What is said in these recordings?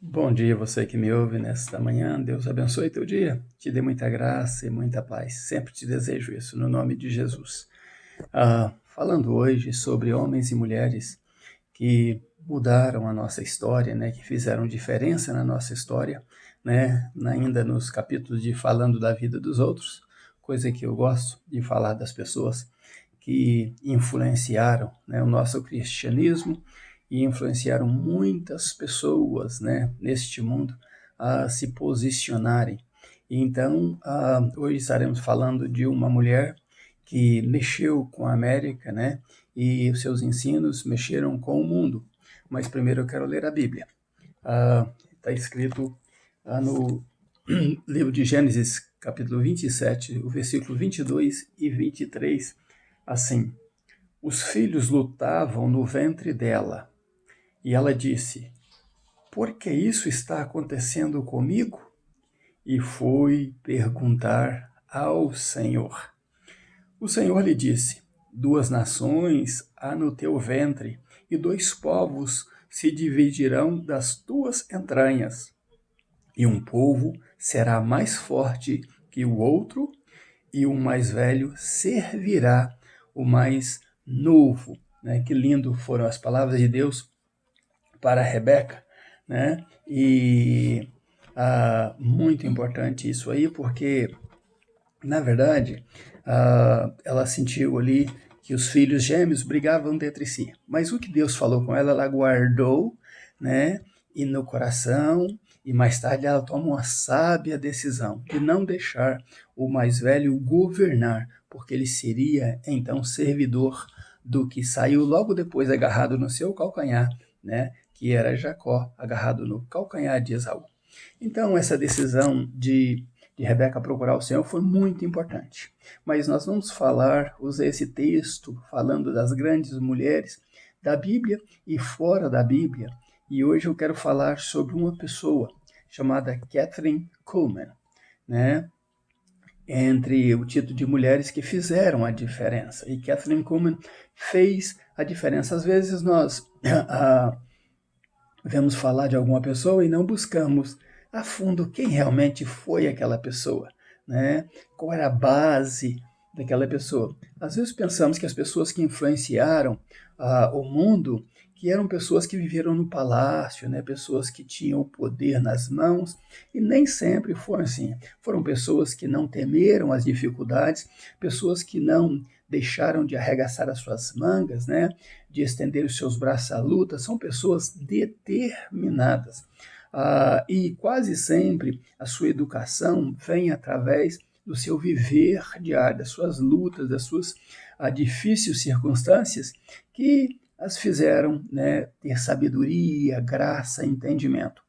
Bom dia, você que me ouve nesta manhã. Deus abençoe teu dia, te dê muita graça e muita paz. Sempre te desejo isso, no nome de Jesus. Falando hoje sobre homens e mulheres que mudaram a nossa história, né, que fizeram diferença na nossa história, né, ainda nos capítulos de falando da vida dos outros, coisa que eu gosto de falar das pessoas que influenciaram, né, o nosso cristianismo e influenciaram muitas pessoas, né, neste mundo a se posicionarem. Então, hoje estaremos falando de uma mulher que mexeu com a América, né, e os seus ensinos mexeram com o mundo. Mas primeiro eu quero ler a Bíblia. Está escrito no livro de Gênesis, capítulo 27, o versículo 22 e 23, assim: Os filhos lutavam no ventre dela, e ela disse: Por que isso está acontecendo comigo? E foi perguntar ao Senhor. O Senhor lhe disse: Duas nações há no teu ventre, e dois povos se dividirão das tuas entranhas. E um povo será mais forte que o outro, e o mais velho servirá o mais novo. Né? Que lindo foram as palavras de Deus para Rebeca, né? E muito importante isso aí, porque, na verdade, ela sentiu ali que os filhos gêmeos brigavam entre si. Mas o que Deus falou com ela, ela guardou, né? E no coração, e mais tarde ela toma uma sábia decisão de não deixar o mais velho governar, porque ele seria então servidor do que saiu logo depois agarrado no seu calcanhar, né? Que era Jacó, agarrado no calcanhar de Esaú. Então, essa decisão de Rebeca procurar o Senhor foi muito importante. Mas nós vamos usar esse texto falando das grandes mulheres da Bíblia e fora da Bíblia. E hoje eu quero falar sobre uma pessoa chamada Kathryn Kuhlman, né? Entre o título de mulheres que fizeram a diferença. E Kathryn Kuhlman fez a diferença. Às vezes nós vemos falar de alguma pessoa e não buscamos a fundo quem realmente foi aquela pessoa, né? Qual era a base daquela pessoa. Às vezes pensamos que as pessoas que influenciaram o mundo, que eram pessoas que viveram no palácio, né? Pessoas que tinham o poder nas mãos, e nem sempre foram assim. Foram pessoas que não temeram as dificuldades, pessoas que não deixaram de arregaçar as suas mangas, né? De estender os seus braços à luta, são pessoas determinadas. E quase sempre a sua educação vem através do seu viver diário, das suas lutas, das suas difíceis circunstâncias que as fizeram, né, ter sabedoria, graça, entendimento.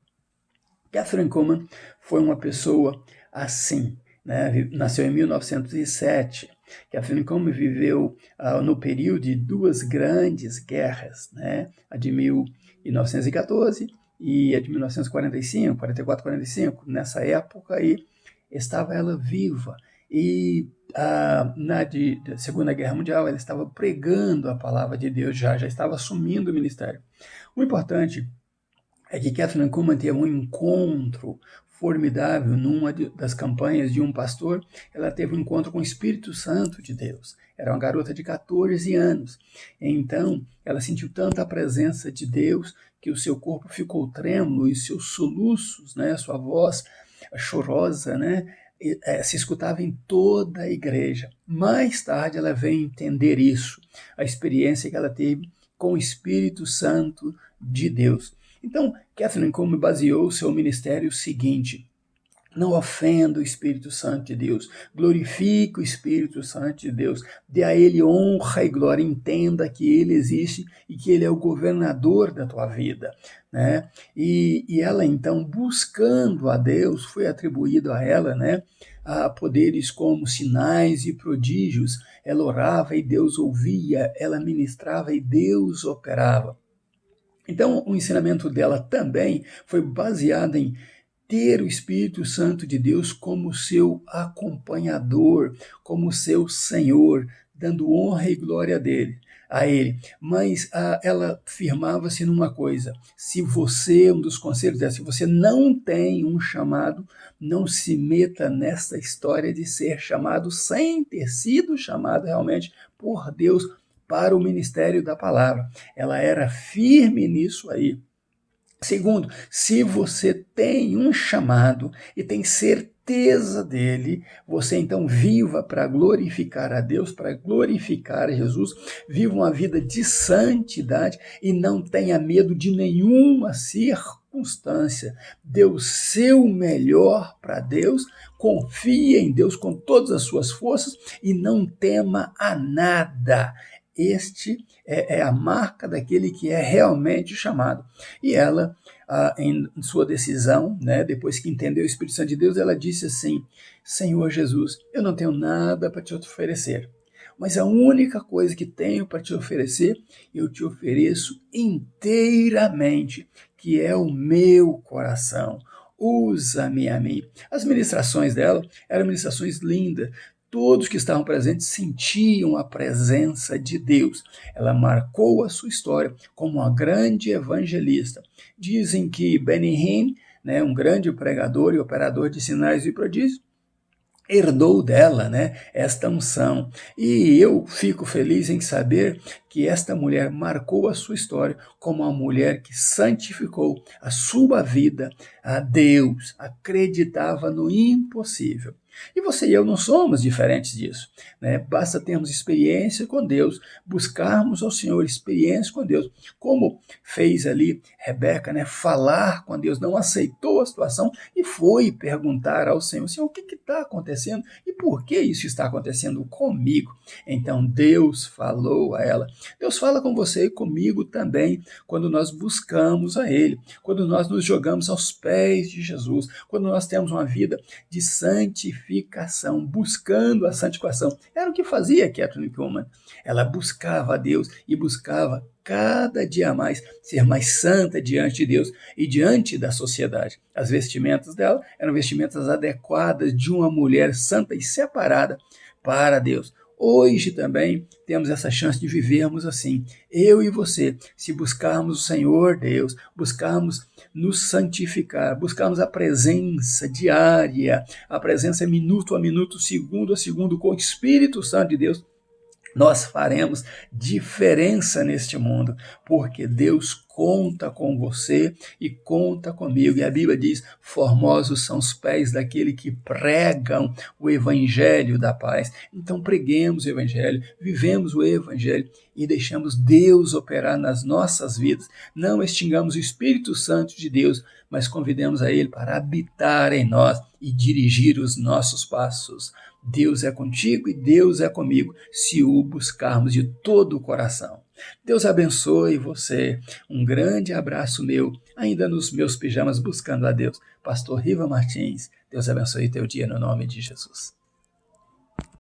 Kathryn Kuhlman foi uma pessoa assim, né? Nasceu em 1907. Kathryn Kuhlman viveu no período de duas grandes guerras, né? A de 1914 e a de 1945, 44, 45. Nessa época aí estava ela viva e na Segunda Guerra Mundial ela estava pregando a palavra de Deus, já estava assumindo o ministério. O importante é que Kathryn Kuhlman teve um encontro formidável numa das campanhas de um pastor. Ela teve um encontro com o Espírito Santo de Deus. Era uma garota de 14 anos. Então, ela sentiu tanta presença de Deus que o seu corpo ficou trêmulo e seus soluços, né, sua voz chorosa, né, se escutava em toda a igreja. Mais tarde ela veio entender isso, a experiência que ela teve com o Espírito Santo de Deus. Então, Kathryn Kuhlman baseou o seu ministério o seguinte: não ofenda o Espírito Santo de Deus, glorifique o Espírito Santo de Deus, dê a Ele honra e glória, entenda que Ele existe e que Ele é o governador da tua vida, né? E ela então, buscando a Deus, foi atribuído a ela, né, a poderes como sinais e prodígios. Ela orava e Deus ouvia, ela ministrava e Deus operava. Então, o ensinamento dela também foi baseado em ter o Espírito Santo de Deus como seu acompanhador, como seu Senhor, dando honra e glória a dele. a ele, mas ela firmava-se numa coisa: se você, um dos conselhos dela, se você não tem um chamado, não se meta nessa história de ser chamado sem ter sido chamado realmente por Deus para o ministério da palavra. Ela era firme nisso aí. Segundo, se você tem um chamado e tem certeza dele, você então viva para glorificar a Deus, para glorificar Jesus, viva uma vida de santidade e não tenha medo de nenhuma circunstância. Dê o seu melhor para Deus, confie em Deus com todas as suas forças e não tema a nada. Este é a marca daquele que é realmente chamado. E ela, em sua decisão, né, depois que entendeu o Espírito Santo de Deus, ela disse assim: Senhor Jesus, eu não tenho nada para te oferecer, mas a única coisa que tenho para te oferecer, eu te ofereço inteiramente, que é o meu coração. Usa-me a mim. As ministrações dela eram ministrações lindas. Todos que estavam presentes sentiam a presença de Deus. Ela marcou a sua história como uma grande evangelista. Dizem que Benny Hinn, né, um grande pregador e operador de sinais e prodígios, herdou dela, né, esta unção. E eu fico feliz em saber que esta mulher marcou a sua história como uma mulher que santificou a sua vida a Deus, acreditava no impossível. E você e eu não somos diferentes disso, né? Basta termos experiência com Deus, buscarmos ao Senhor experiência com Deus, como fez ali Rebeca, né? Falar com Deus, não aceitou a situação e foi perguntar ao Senhor: Senhor, o que está acontecendo e por que isso está acontecendo comigo? Então Deus falou a ela. Deus fala com você e comigo também quando nós buscamos a Ele, quando nós nos jogamos aos pés de Jesus, quando nós temos uma vida de santificação, buscando a santificação. Era o que fazia Kathryn Kuhlman. Ela buscava a Deus e buscava cada dia mais ser mais santa diante de Deus e diante da sociedade. As vestimentas dela eram vestimentas adequadas de uma mulher santa e separada para Deus. Hoje também temos essa chance de vivermos assim, eu e você, se buscarmos o Senhor Deus, buscarmos nos santificar, buscarmos a presença diária, a presença minuto a minuto, segundo a segundo, com o Espírito Santo de Deus, nós faremos diferença neste mundo, porque Deus conta com você e conta comigo. E a Bíblia diz: formosos são os pés daquele que pregam o evangelho da paz. Então preguemos o evangelho, vivemos o evangelho e deixamos Deus operar nas nossas vidas. Não extingamos o Espírito Santo de Deus, mas convidemos a Ele para habitar em nós e dirigir os nossos passos. Deus é contigo e Deus é comigo, se o buscarmos de todo o coração. Deus abençoe você. Um grande abraço meu, ainda nos meus pijamas buscando a Deus. Pastor Riva Martins, Deus abençoe teu dia no nome de Jesus.